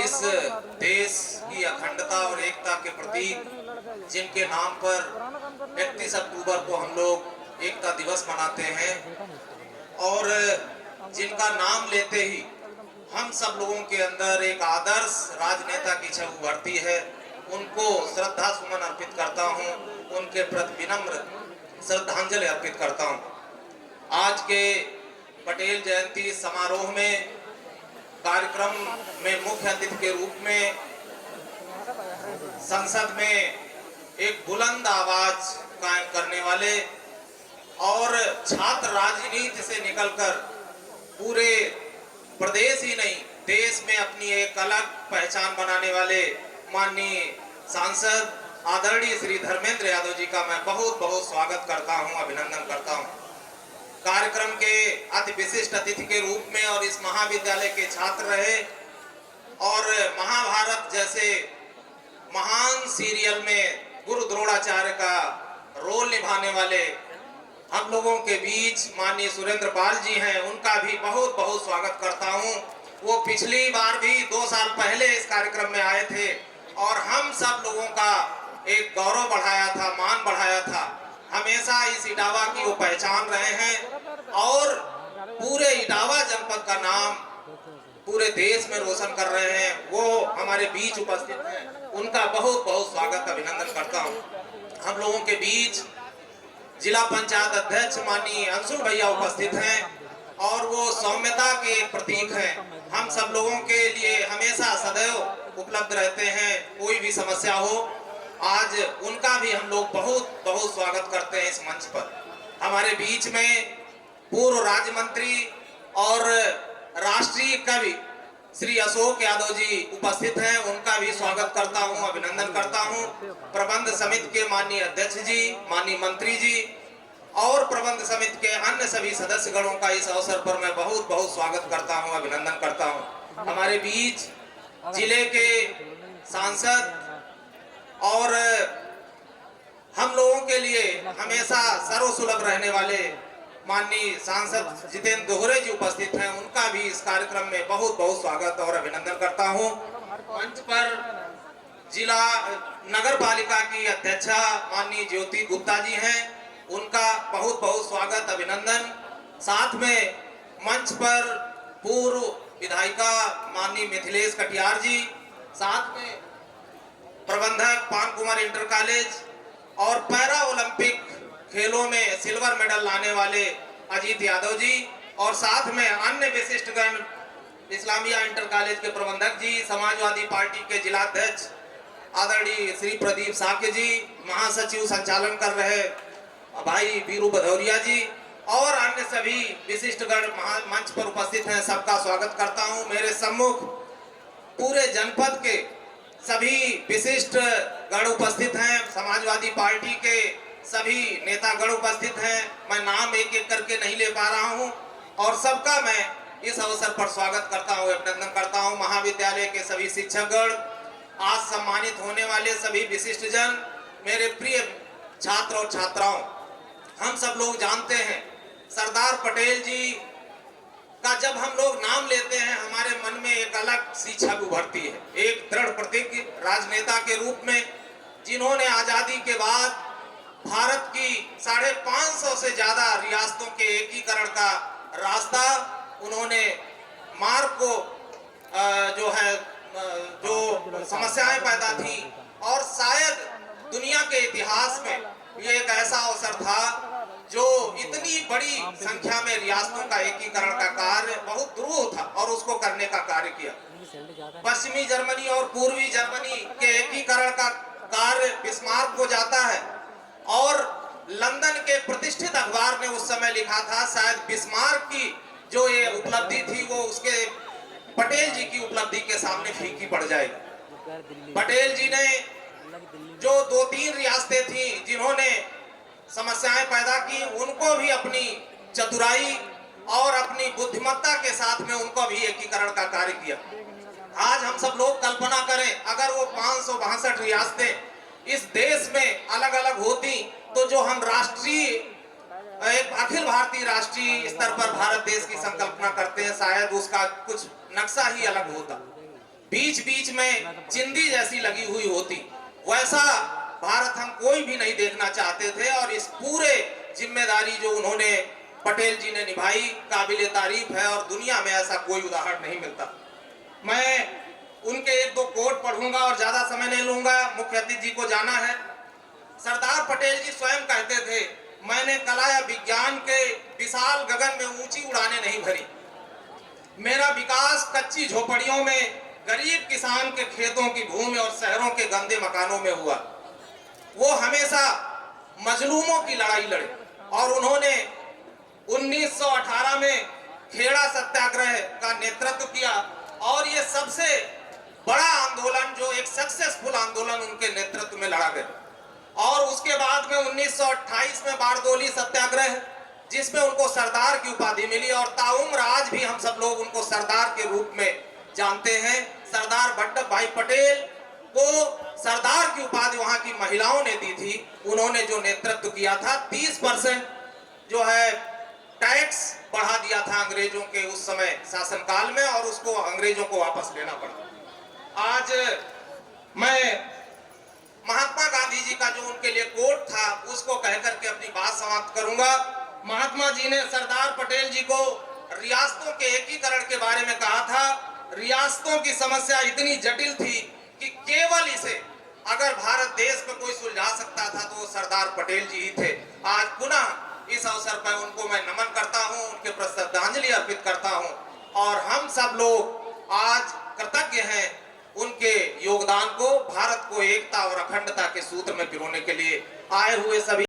इस देश की अखंडता और एकता के प्रतीक, जिनके नाम पर 31 अक्टूबर को हम लोग एकता दिवस मनाते हैं और जिनका नाम लेते ही हम सब लोगों के अंदर एक आदर्श राजनेता की छवि उभरती है, उनको श्रद्धा सुमन अर्पित करता हूं, उनके प्रति विनम्र श्रद्धांजलि अर्पित करता हूं। आज के पटेल जयंती समारोह में कार्यक्रम में मुख्य अतिथि के रूप में संसद में एक बुलंद आवाज कायम करने वाले और छात्र राजनीति से निकलकर पूरे प्रदेश ही नहीं देश में अपनी एक अलग पहचान बनाने वाले माननीय सांसद आदरणीय श्री धर्मेंद्र यादव जी का मैं बहुत बहुत स्वागत करता हूं, अभिनंदन करता हूं। कार्यक्रम के अति विशिष्ट अतिथि के रूप में और इस महाविद्यालय के छात्र रहे और महाभारत जैसे महान सीरियल में गुरु द्रोणाचार्य का रोल निभाने वाले हम लोगों के बीच माननीय सुरेंद्र पाल जी हैं, उनका भी बहुत बहुत स्वागत करता हूं। वो पिछली बार भी 2 साल पहले इस कार्यक्रम में आए थे और हम सब लोगों का एक गौरव बढ़ाया था, मान बढ़ाया था। हमेशा इस इटावा की वो पहचान रहे हैं और पूरे इटावा जनपद का नाम पूरे देश में रोशन कर रहे हैं। वो हमारे बीच उपस्थित हैं, उनका बहुत बहुत स्वागत अभिनंदन करता हूं। हम लोगों के बीच जिला पंचायत अध्यक्ष माननीय अंशुल भैया उपस्थित हैं और वो सौम्यता के प्रतीक हैं। हम सब लोगों के लिए हमेशा सदैव उपलब्ध रहते हैं, कोई भी समस्या हो। आज उनका भी हम लोग बहुत बहुत स्वागत करते हैं इस मंच पर। हमारे बीच में पूर्व राज्य मंत्री और राष्ट्रीय कवि श्री अशोक यादव जी उपस्थित हैं, उनका भी स्वागत करता हूं, अभिनंदन करता हूं। प्रबंध समिति के माननीय अध्यक्ष जी, माननीय मंत्री जी और प्रबंध समिति के अन्य सभी सदस्यगणों का इस अवसर पर मैं बहुत बहुत स्वागत करता हूं, अभिनंदन करता हूं। हमारे बीच जिले के सांसद और हम लोगों के लिए हमेशा सर्वसुलभ रहने वाले माननीय सांसद जितेंद्र दोहरे जी उपस्थित हैं, उनका भी इस कार्यक्रम में बहुत बहुत स्वागत और अभिनंदन करता हूं। मंच पर जिला नगर पालिका की अध्यक्षा माननीय ज्योति गुप्ता जी हैं, उनका बहुत बहुत स्वागत अभिनंदन। साथ में मंच पर पूर्व विधायिका माननीय मिथिलेश कटियार जी, साथ में प्रबंधक पान कुमार इंटर कॉलेज और पैरा ओलंपिक खेलों में सिल्वर मेडल लाने वाले अजीत यादव जी और साथ में अन्य विशिष्टगण इस्लामिया इंटर कॉलेज के प्रबंधक जी, समाजवादी पार्टी के जिलाध्यक्ष आदरणीय श्री प्रदीप साके जी, महासचिव संचालन कर रहे भाई वीरू भदौरिया जी और अन्य सभी विशिष्टगण मंच पर उपस्थित हैं, सबका स्वागत करता हूं। मेरे सम्मुख पूरे जनपद के सभी विशिष्ट गण उपस्थित हैं, समाजवादी पार्टी के सभी नेतागण उपस्थित हैं। मैं नाम एक एक करके नहीं ले पा रहा हूं और सबका मैं इस अवसर पर स्वागत करता हूं, अभिनंदन करता हूं। महाविद्यालय के सभी शिक्षकगण, आज सम्मानित होने वाले सभी विशिष्ट जन, मेरे प्रिय छात्र और छात्राओं, हम सब लोग जानते हैं सरदार पटेल जी का जब हम लोग नाम लेते हैं हमारे मन में एक अलग सी छवि उभरती है। एक दृढ़ प्रतिज्ञ राजनेता के रूप में जिन्होंने आजादी के बाद भारत की 550 से ज्यादा रियासतों के एकीकरण का रास्ता उन्होंने मार्ग को जो समस्याएं पैदा थी और शायद दुनिया के इतिहास में ये एक ऐसा अवसर था जो इतनी बड़ी संख्या में रियासतों का एकीकरण का कार्य बहुत दुरूह था और उसको करने का कार्य किया। पश्चिमी जर्मनी और पूर्वी जर्मनी के एकीकरण का कार्य बिस्मार्क को जाता है और लंदन के प्रतिष्ठित अखबार ने उस समय लिखा था शायद बिस्मार्क की जो ये उपलब्धि थी वो उसके पटेल जी की उपलब्धि के सामने फीकी पड़ जाएगी। पटेल जी ने जो 2-3 रियासतें थी जिन्होंने समस्याएं पैदा की, उनको भी अपनी चतुराई और अपनी बुद्धिमत्ता के साथ में उनको भी एकीकरण का कार्य किया। आज हम सब लोग कल्पना करें अगर वो 562 रियासतें इस देश में अलग अलग होती तो जो हम राष्ट्रीय एक अखिल भारतीय राष्ट्रीय स्तर पर भारत देश की संकल्पना करते हैं शायद उसका कुछ नक्शा ही अलग होता। बीच बीच में चिंदी जैसी लगी हुई होती, वैसा भारत हम कोई भी नहीं देखना चाहते थे। और इस पूरे जिम्मेदारी जो उन्होंने पटेल जी ने निभाई, काबिले तारीफ है और दुनिया में ऐसा कोई उदाहरण नहीं मिलता। मैं उनके एक दो कोट पढ़ूंगा और ज्यादा समय नहीं लूंगा, मुख्य अतिथि जी को जाना है। सरदार पटेल जी स्वयं कहते थे, मैंने कला या विज्ञान के विशाल गगन में ऊंची उड़ानें नहीं भरी, मेरा विकास कच्ची झोपड़ियों में गरीब किसान के खेतों की भूमि और शहरों के गंदे मकानों में हुआ। वो हमेशा मजलूमों की लड़ाई लड़े और उन्होंने 1918 में खेड़ा सत्याग्रह का नेतृत्व किया और ये सबसे बड़ा आंदोलन, जो एक सक्सेसफुल आंदोलन उनके नेतृत्व में लड़ा गया। और उसके बाद में 1928 में बारडोली सत्याग्रह, जिसमें उनको सरदार की उपाधि मिली और ताउम्र आज भी हम सब लोग उनको सरदार के रूप में जानते हैं। सरदार वल्लभ भाई पटेल को सरदार की उपाधि वहां की महिलाओं ने दी थी। उन्होंने जो नेतृत्व किया था, 30% जो है टैक्स बढ़ा दिया था अंग्रेजों के उस समय शासनकाल में, और उसको अंग्रेजों को वापस लेना पड़ा। आज मैं महात्मा गांधी जी का जो उनके लिए कोट था उसको कहकर के अपनी बात समाप्त करूंगा। महात्मा जी ने सरदार पटेल जी को रियासतों के एकीकरण के बारे में कहा था। रियासतों की समस्या इतनी जटिल थी कि केवल इसे अगर भारत देश में कोई सुलझा सकता था तो वो सरदार पटेल जी ही थे। आज पुनः इस अवसर पर उनको मैं नमन करता हूं, उनके प्रति श्रद्धांजलि अर्पित करता हूं और हम सब लोग आज कृतज्ञ हैं उनके योगदान को, भारत को एकता और अखंडता के सूत्र में पिरोने के लिए आए हुए सभी